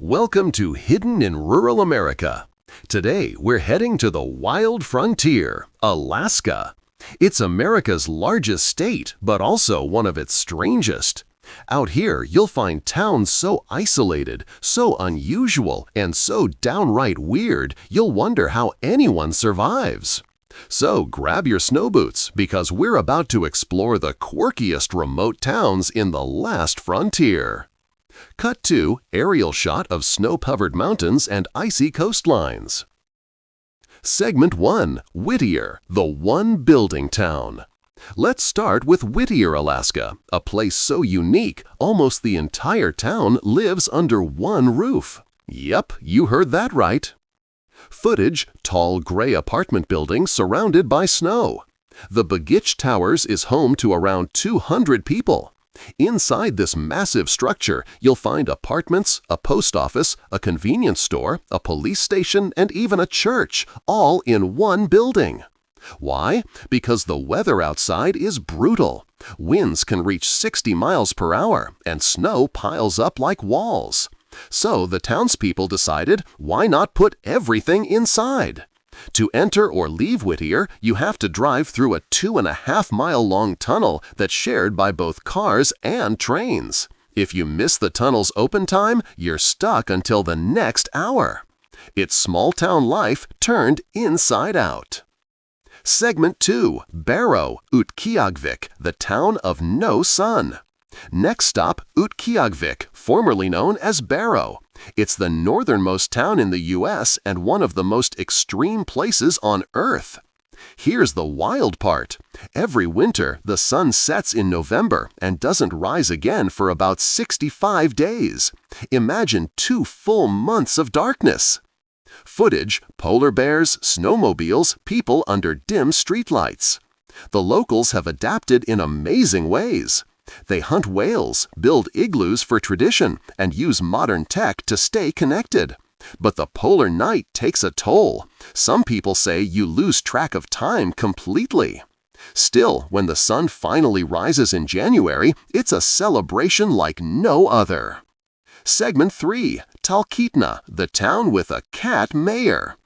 Welcome to Hidden in Rural America. Today, we're heading to the wild frontier, Alaska. It's America's largest state, but also one of its strangest. Out here, you'll find towns so isolated, so unusual, and so downright weird, you'll wonder how anyone survives. So grab your snow boots, because we're about to explore the quirkiest remote towns in the last frontier. Cut to aerial shot of snow-covered mountains and icy coastlines. Segment 1. Whittier, the one-building town. Let's start with Whittier, Alaska, a place so unique, almost the entire town lives under one roof. Yep, you heard that right. Footage: tall gray apartment buildings surrounded by snow. The Begitch Towers is home to around 200 people. Inside this massive structure, you'll find apartments, a post office, a convenience store, a police station, and even a church, all in one building. Why? Because the weather outside is brutal. Winds can reach 60 miles per hour, and snow piles up like walls. So the townspeople decided, why not put everything inside? To enter or leave Whittier, you have to drive through a 2.5-mile-long tunnel that's shared by both cars and trains. If you miss the tunnel's open time, you're stuck until the next hour. It's small-town life turned inside out. Segment 2. Barrow, Utqiagvik, the town of no sun. Next stop, Utqiagvik, formerly known as Barrow. It's the northernmost town in the U.S. and one of the most extreme places on Earth. Here's the wild part. Every winter, the sun sets in November and doesn't rise again for about 65 days. Imagine 2 full months of darkness. Footage: polar bears, snowmobiles, people under dim streetlights. The locals have adapted in amazing ways. They hunt whales, build igloos for tradition, and use modern tech to stay connected. But the polar night takes a toll. Some people say you lose track of time completely. Still, when the sun finally rises in January, it's a celebration like no other. Segment 3. Talkeetna, the town with a cat mayor.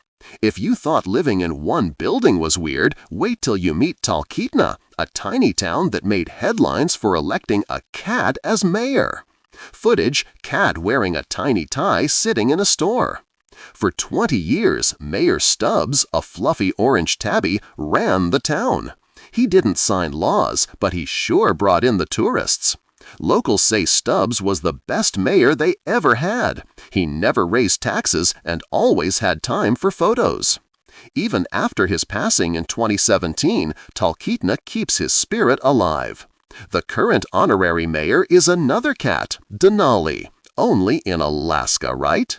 If you thought living in one building was weird, wait till you meet Talkeetna, a tiny town that made headlines for electing a cat as mayor. Footage: cat wearing a tiny tie sitting in a store. For 20 years, Mayor Stubbs, a fluffy orange tabby, ran the town. He didn't sign laws, but he sure brought in the tourists. Locals say Stubbs was the best mayor they ever had. He never raised taxes and always had time for photos. Even after his passing in 2017, Talkeetna keeps his spirit alive. The current honorary mayor is another cat, Denali. Only in Alaska, right?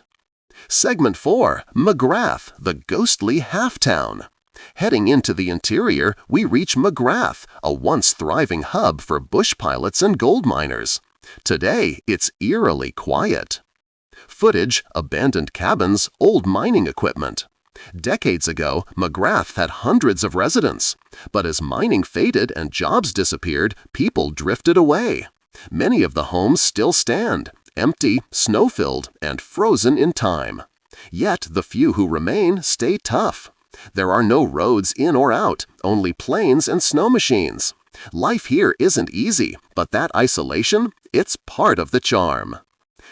Segment 4. McGrath, the ghostly half-town. Heading into the interior, we reach McGrath, a once thriving hub for bush pilots and gold miners. Today, it's eerily quiet. Footage: abandoned cabins, old mining equipment. Decades ago, McGrath had hundreds of residents. But as mining faded and jobs disappeared, people drifted away. Many of the homes still stand, empty, snow-filled, and frozen in time. Yet the few who remain stay tough. There are no roads in or out, only plains and snow machines. Life here isn't easy, but that isolation, it's part of the charm.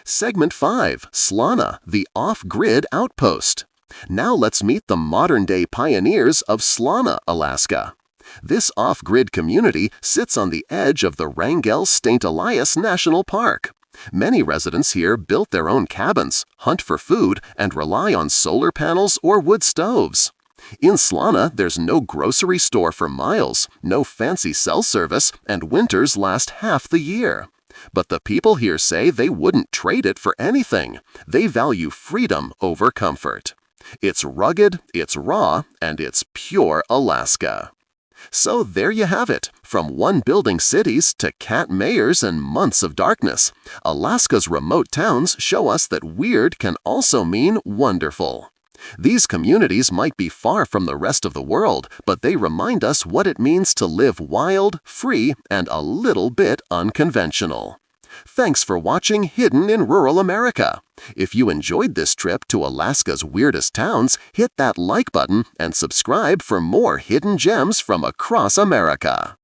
Segment 5. Slana, the off-grid outpost. Now let's meet the modern-day pioneers of Slana, Alaska. This off-grid community sits on the edge of the Wrangell-St. Elias National Park. Many residents here built their own cabins, hunt for food, and rely on solar panels or wood stoves. In Slana, there's no grocery store for miles, no fancy cell service, and winters last half the year. But the people here say they wouldn't trade it for anything. They value freedom over comfort. It's rugged, it's raw, and it's pure Alaska. So there you have it. From one-building cities to cat mayors and months of darkness, Alaska's remote towns show us that weird can also mean wonderful. These communities might be far from the rest of the world, but they remind us what it means to live wild, free, and a little bit unconventional. Thanks for watching Hidden in Rural America. If you enjoyed this trip to Alaska's weirdest towns, hit that like button and subscribe for more hidden gems from across America.